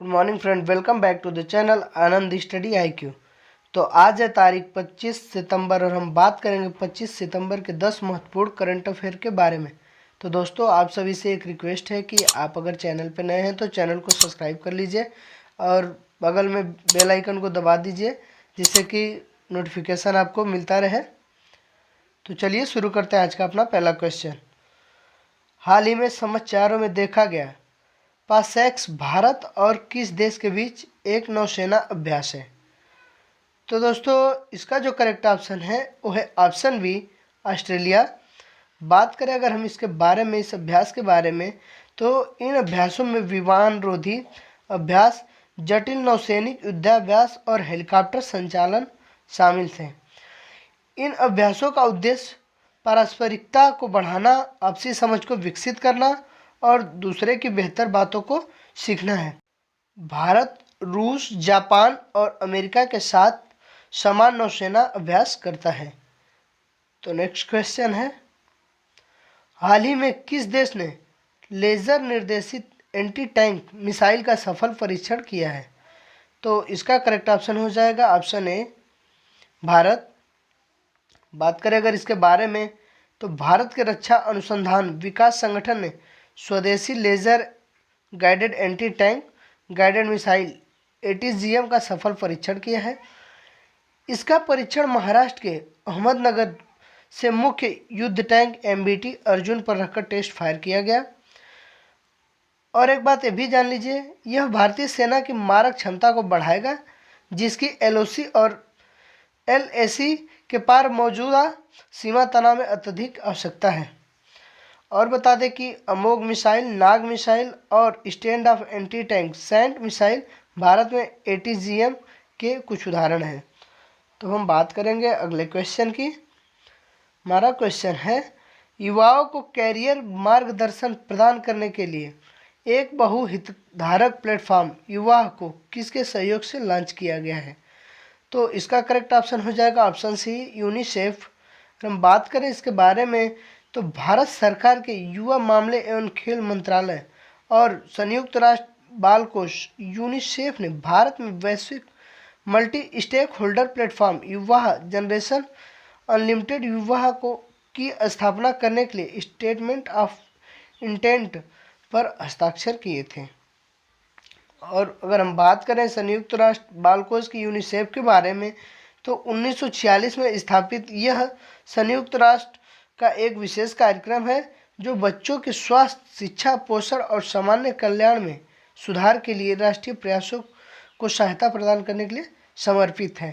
Good morning friend, welcome back to the channel Anand study IQ। तो आज है तारीख 25 सितंबर और हम बात करेंगे 25 सितंबर के 10 महत्वपूर्ण करंट अफेयर के बारे में। तो दोस्तों, आप सभी से एक रिक्वेस्ट है कि आप अगर चैनल पर नए हैं तो चैनल को सब्सक्राइब कर लीजिए और बगल में बेल आइकन को दबा दीजिए जिससे कि नोटिफिकेशन आपको मिलता रहे। तो चलिए शुरू करते हैं आज का अपना पहला क्वेश्चन। हाल ही में समाचारों में देखा गया पासेक्स भारत और किस देश के बीच एक नौसेना अभ्यास है? तो दोस्तों, इसका जो करेक्ट ऑप्शन है वो है ऑप्शन बी, ऑस्ट्रेलिया। बात करें अगर हम इसके बारे में, इस अभ्यास के बारे में, तो इन अभ्यासों में विमान रोधी अभ्यास, जटिल नौसैनिक युद्धाभ्यास और हेलीकॉप्टर संचालन शामिल थे। इन अभ्यासों का उद्देश्य पारस्परिकता को बढ़ाना, आपसी समझ को विकसित करना और दूसरे की बेहतर बातों को सीखना है। भारत, रूस, जापान और अमेरिका के साथ समान नौसेना अभ्यास करता है। तो नेक्स्ट क्वेश्चन है, हाल ही में किस देश ने लेजर निर्देशित एंटी टैंक मिसाइल का सफल परीक्षण किया है? तो इसका करेक्ट ऑप्शन हो जाएगा ऑप्शन ए, भारत। बात करें अगर इसके बारे में, तो भारत के रक्षा अनुसंधान विकास संगठन ने स्वदेशी laser guided anti tank guided missile ATGM का सफल परीक्षण किया है। इसका परीक्षण महाराष्ट्र के अहमदनगर से मुख्य युद्ध टैंक MBT अर्जुन पर रखकर टेस्ट फायर किया गया। और एक बात ये भी जान लीजिए, यह भारतीय सेना की मारक क्षमता को बढ़ाएगा जिसकी LOC और LAC के पार मौजूदा सीमा तनाव में अत्यधिक आवश्यकता है। और बता दें कि अमोघ मिसाइल, नाग मिसाइल और stand off anti tank SANT missile Bharat में ATGM के कुछ उदाहरण हैं। तो हम बात करेंगे अगले क्वेश्चन की। हमारा क्वेश्चन है, युवाओं को कैरियर मार्गदर्शन प्रदान करने के लिए एक बहुहितधारक प्लेटफॉर्म युवा को किसके सहयोग से लॉन्च किया गया है? तो इसका करेक्ट ऑप्शन हो जाएगा ऑप्शन सी, यूनिसेफ। हम बात करें इसके बारे में, तो भारत सरकार के युवा मामले एवं खेल मंत्रालय और संयुक्त राष्ट्र बाल कोष यूनिसेफ ने भारत में वैश्विक मल्टी स्टेक होल्डर प्लेटफॉर्म युवा जनरेशन अनलिमिटेड युवा को की स्थापना करने के लिए स्टेटमेंट ऑफ इंटेंट पर हस्ताक्षर किए थे। और अगर हम बात करें संयुक्त राष्ट्र बाल कोष की यूनिसेफ के बारे में, तो 1946 में स्थापित यह संयुक्त राष्ट्र का एक विशेष कार्यक्रम है जो बच्चों के स्वास्थ्य, शिक्षा, पोषण और सामान्य कल्याण में सुधार के लिए राष्ट्रीय प्रयासों को सहायता प्रदान करने के लिए समर्पित है।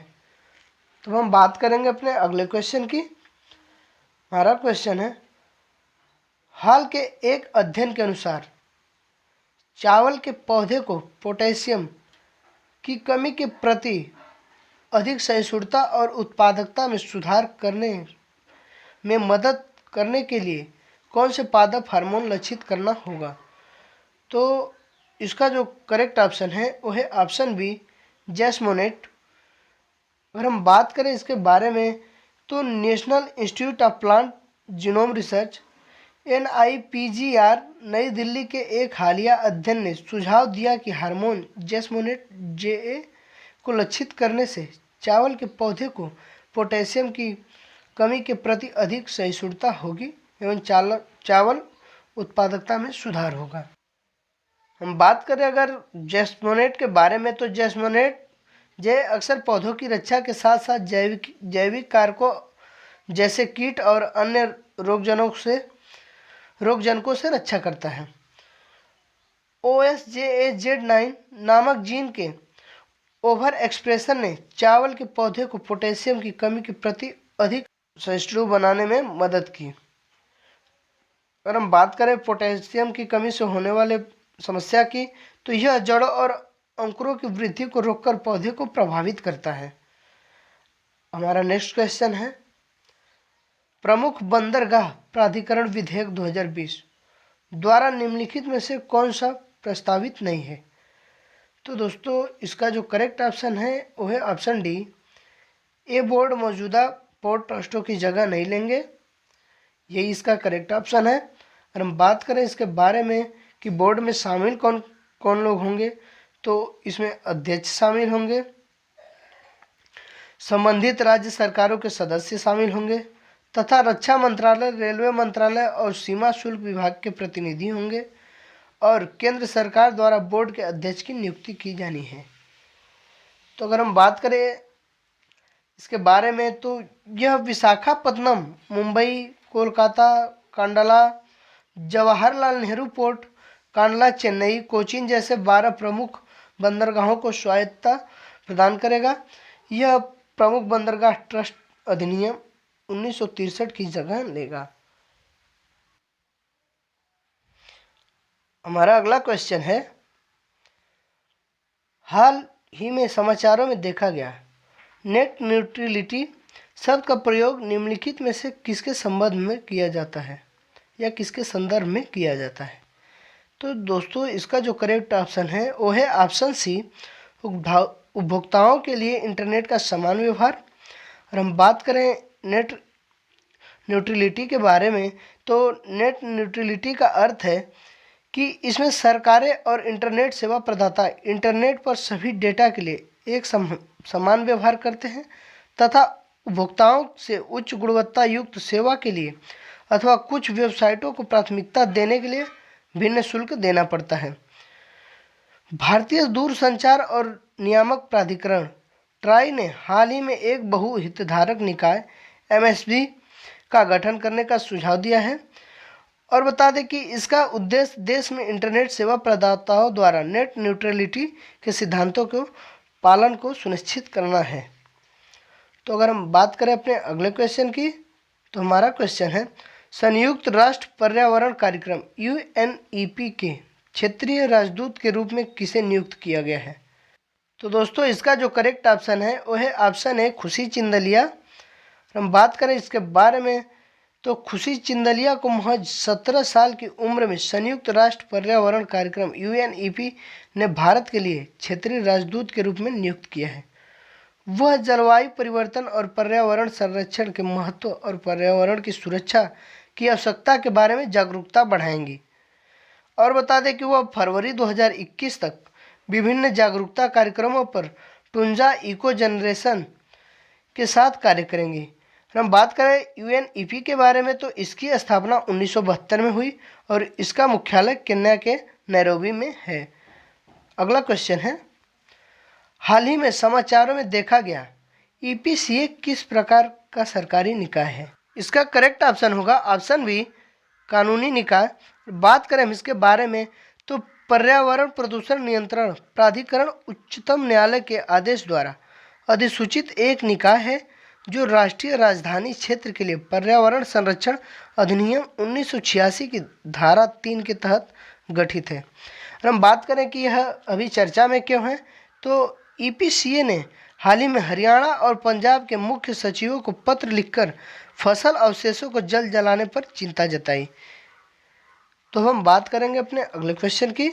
तो हम बात करेंगे अपने अगले क्वेश्चन की। हमारा क्वेश्चन है, हाल के एक अध्ययन के अनुसार चावल के पौधे को पोटेशियम की कमी के प्रति अधिक सहिष्णुता और उत्पादकता में सुधार करने में मदद करने के लिए कौन से पादप हार्मोन लक्षित करना होगा? तो इसका जो करेक्ट ऑप्शन है वो है ऑप्शन बी, जैस्मोनेट। अगर हम बात करें इसके बारे में, तो national institute of plant genome research NIPGR नई दिल्ली के एक हालिया अध्ययन ने सुझाव दिया कि हार्मोन जैस्मोनेट JA को लक्षित करने से चावल के पौधे को पोटेशियम की कमी के प्रति अधिक सहिष्णुता होगी एवं चावल उत्पादकता में सुधार होगा। हम बात करें अगर जैस्मोनेट के बारे में, तो जैस्मोनेट अक्सर पौधों की रक्षा के साथ साथ जैविक कारकों जैसे कीट और अन्य रोगजनकों से रक्षा करता है। OSJAZ9 नामक जीन के ओवर एक्सप्रेशन ने चावल के पौधे को पोटेशियम की कमी के प्रति अधिक सहिष्णु बनाने में मदद की। अगर हम बात करें पोटेशियम की कमी से होने वाले समस्या की, तो यह जड़ों और अंकुरों की वृद्धि को रोककर पौधे को प्रभावित करता है। हमारा नेक्स्ट क्वेश्चन है, प्रमुख बंदरगाह प्राधिकरण विधेयक 2020 द्वारा निम्नलिखित में से कौन सा प्रस्तावित नहीं है? तो दोस्तों, इसका जो करेक्ट ऑप्शन है वो है ऑप्शन डी, ए बोर्ड मौजूदा पोर्ट ट्रस्टों की जगह नहीं लेंगे, यही इसका करेक्ट ऑप्शन है। अगर हम बात करें इसके बारे में कि बोर्ड में शामिल कौन कौन लोग होंगे, तो इसमें अध्यक्ष शामिल होंगे, संबंधित राज्य सरकारों के सदस्य शामिल होंगे तथा रक्षा मंत्रालय, रेलवे मंत्रालय और सीमा शुल्क विभाग के प्रतिनिधि होंगे और केंद्र सरकार द्वारा बोर्ड के अध्यक्ष की नियुक्ति की जानी है। तो अगर हम बात करें इसके बारे में तो यह विशाखापत्तनम, मुंबई, कोलकाता, कांडला, जवाहरलाल नेहरू पोर्ट, कांडला, चेन्नई, कोचीन जैसे 12 प्रमुख बंदरगाहों को स्वायत्तता प्रदान करेगा। यह प्रमुख बंदरगाह ट्रस्ट अधिनियम 1963 की जगह लेगा। हमारा अगला क्वेश्चन है, हाल ही में समाचारों में देखा गया नेट न्यूट्रलिटी शब्द का प्रयोग निम्नलिखित में से किसके संबंध में किया जाता है या किसके संदर्भ में किया जाता है? तो दोस्तों इसका जो करेक्ट ऑप्शन है वो है ऑप्शन सी, उपभोक्ताओं के लिए इंटरनेट का समान व्यवहार। और हम बात करें नेट न्यूट्रलिटी के बारे में तो नेट न्यूट्रलिटी का अर्थ है कि इसमें सरकारें और इंटरनेट सेवा प्रदाता इंटरनेट पर सभी डेटा के लिए एक समान व्यवहार करते हैं तथा उपभोक्ताओं से उच्च गुणवत्ता युक्त सेवा के लिए अथवा कुछ वेबसाइटों को प्राथमिकता देने के लिए भिन्न शुल्क देना पड़ता है। भारतीय दूरसंचार और नियामक प्राधिकरण ट्राई ने हाल ही में एक बहुहितधारक निकाय एमएसबी का गठन करने का सुझाव दिया है और बता दें कि इसका उद्देश्य देश में इंटरनेट सेवा प्रदाताओं द्वारा नेट न्यूट्रलिटी के सिद्धांतों को पालन को सुनिश्चित करना है। तो अगर हम बात करें अपने अगले क्वेश्चन की तो हमारा क्वेश्चन है, संयुक्त राष्ट्र पर्यावरण कार्यक्रम यूएनईपी के क्षेत्रीय राजदूत के रूप में किसे नियुक्त किया गया है? तो दोस्तों इसका जो करेक्ट ऑप्शन है वो है ऑप्शन ए, खुशी चिंदलिया। हम बात करें इसके बारे में तो खुशी चिंदलिया को महज 17 साल की उम्र में संयुक्त राष्ट्र पर्यावरण कार्यक्रम यूएनईपी ने भारत के लिए क्षेत्रीय राजदूत के रूप में नियुक्त किया है। वह जलवायु परिवर्तन और पर्यावरण संरक्षण के महत्व और पर्यावरण की सुरक्षा की आवश्यकता के बारे में जागरूकता बढ़ाएंगी। और बता दें कि वह फरवरी 2021 तक विभिन्न जागरूकता कार्यक्रमों पर टुंजा इको जनरेशन के साथ कार्य करेंगी। हम बात करें यूएनईपी के बारे में तो इसकी स्थापना 1972 में हुई और इसका मुख्यालय केन्या के नैरोबी में है। अगला क्वेश्चन है, हाल ही में समाचारों में देखा गया ईपीसीए किस प्रकार का सरकारी निकाय है? इसका करेक्ट ऑप्शन होगा ऑप्शन बी, कानूनी निकाय। बात करें हम इसके बारे में तो पर्यावरण प्रदूषण नियंत्रण प्राधिकरण उच्चतम न्यायालय के आदेश द्वारा अधिसूचित एक निकाय है जो राष्ट्रीय राजधानी क्षेत्र के लिए पर्यावरण संरक्षण अधिनियम 1986 की धारा 3 के तहत गठित है। और हम बात करें कि यह अभी चर्चा में क्यों है तो ईपीसीए ने हाल ही में हरियाणा और पंजाब के मुख्य सचिवों को पत्र लिखकर फसल अवशेषों को जल जलाने पर चिंता जताई। तो हम बात करेंगे अपने अगले क्वेश्चन की,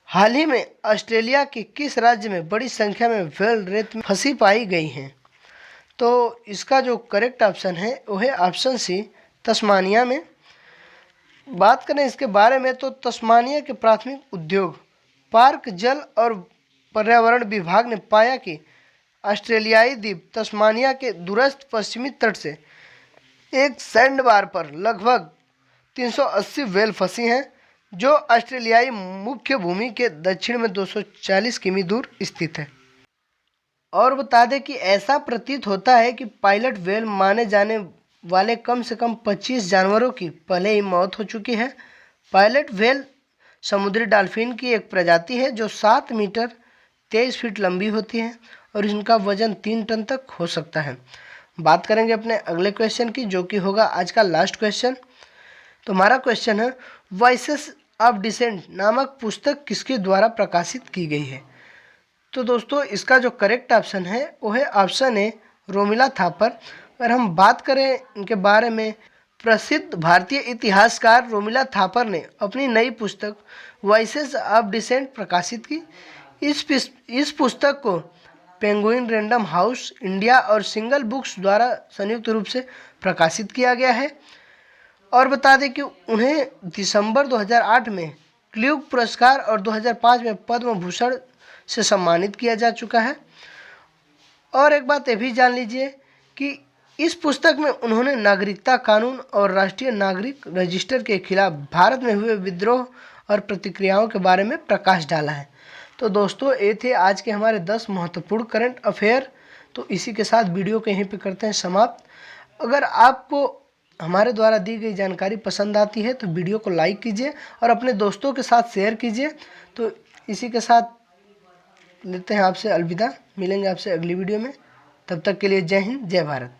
हाल ही में ऑस्ट्रेलिया के किस राज्य में बड़ी संख्या में व्हेल रेत में फंसी पाई गई हैं? तो इसका जो करेक्ट ऑप्शन है वो है ऑप्शन सी, तस्मानिया में। बात करें इसके बारे में तो तस्मानिया के प्राथमिक उद्योग पार्क जल और पर्यावरण विभाग ने पाया कि ऑस्ट्रेलियाई द्वीप तस्मानिया के दूरस्थ पश्चिमी तट से एक सैंडबार पर लगभग 380 व्हेल फंसी हैं जो ऑस्ट्रेलियाई मुख्य भूमि के दक्षिण में 240 किमी दूर स्थित है। और बता दें कि ऐसा प्रतीत होता है कि पायलट व्हेल माने जाने वाले कम से कम 25 जानवरों की पहले ही मौत हो चुकी है। पायलट व्हेल समुद्री डॉल्फिन की एक प्रजाति है जो 7 मीटर 23 फीट लंबी होती है और इनका वजन 3 टन तक हो सकता है। बात करेंगे अपने अगले क्वेश्चन की जो कि होगा आज का लास्ट क्वेश्चन। तो हमारा क्वेश्चन है, वॉइसेस ऑफ डिसेंट नामक पुस्तक किसके द्वारा प्रकाशित की गई है? तो दोस्तों इसका जो करेक्ट ऑप्शन है वो है ऑप्शन ए, रोमिला थापर। अगर हम बात करें इनके बारे में, प्रसिद्ध भारतीय इतिहासकार रोमिला थापर ने अपनी नई पुस्तक वॉइसेस ऑफ डिसेंट प्रकाशित की। इस पुस्तक को पेंगुइन रैंडम हाउस इंडिया और सिंगल बुक्स द्वारा संयुक्त रूप से प्रकाशित किया गया है। और बता दें कि उन्हें दिसंबर 2008 में क्ल्यूग पुरस्कार और 2005 में पद्म भूषण से सम्मानित किया जा चुका है। और एक बात ये भी जान लीजिए कि इस पुस्तक में उन्होंने नागरिकता कानून और राष्ट्रीय नागरिक रजिस्टर के खिलाफ भारत में हुए विद्रोह और प्रतिक्रियाओं के बारे में प्रकाश डाला है। तो दोस्तों ये थे आज के हमारे 10 महत्वपूर्ण करंट अफेयर। तो इसी के साथ वीडियो को यहीं पे करते हैं समाप्त। अगर आपको हमारे द्वारा दी गई जानकारी पसंद आती है तो वीडियो को लाइक कीजिए और अपने दोस्तों के साथ शेयर कीजिए। तो इसी के साथ लेते हैं आपसे अलविदा, मिलेंगे आपसे अगली वीडियो में। तब तक के लिए जय हिंद, जय भारत।